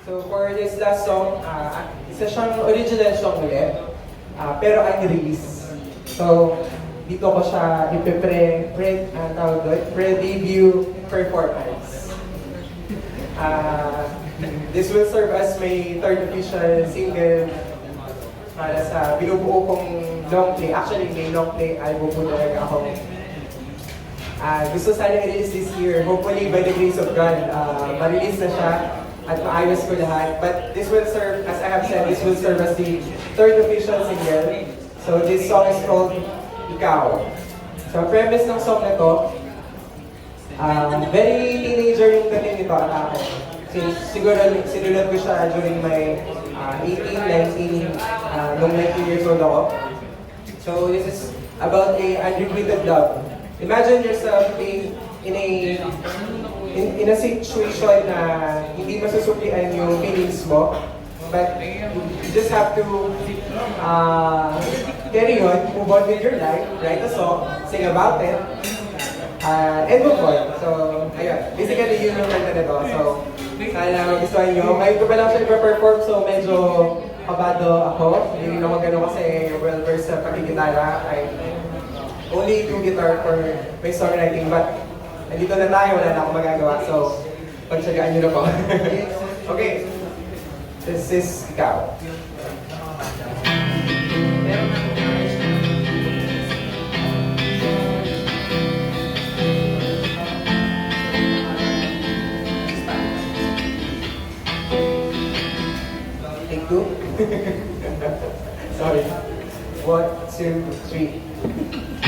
So for this last song, isa siyang original song ulit, pero unreleased. So dito ko siya pre-debut performance. This will serve as my third official single para sa binubuo kong long play. Actually, may long play album po talaga ako. Gusto sana i-release this year. Hopefully, by the grace of God, ma-release na siya at maayos ko lahat. But this will serve, as I have said, this will serve as the third official single. So this song is called Ikaw. So premise ng song na to, very teenager yung dating nito at ako. Siguro sinulat ko siya during my 18, 19, nung 19 years old ako. So this is about a unrequited love. Imagine yourself in a situation na hindi masusuklian yung feelings mo, but you just have to carry on, move on with your life, write a song, sing about it, and move on. So, ayun. Basically, yun yung kanta nito. So, sana magustuhan nyo. Ngayon ko pa lang siya i-perform, so medyo kabado ako. Hindi rin naman gano'n kasi well-versed sa pagkikitara. I only do guitar for my songwriting, but nandito na tayo, wala na akong magagawa. So, pagsagaan nyo na po. Okay. This is Ikaw. Take two. Sorry. 1, 2, 3.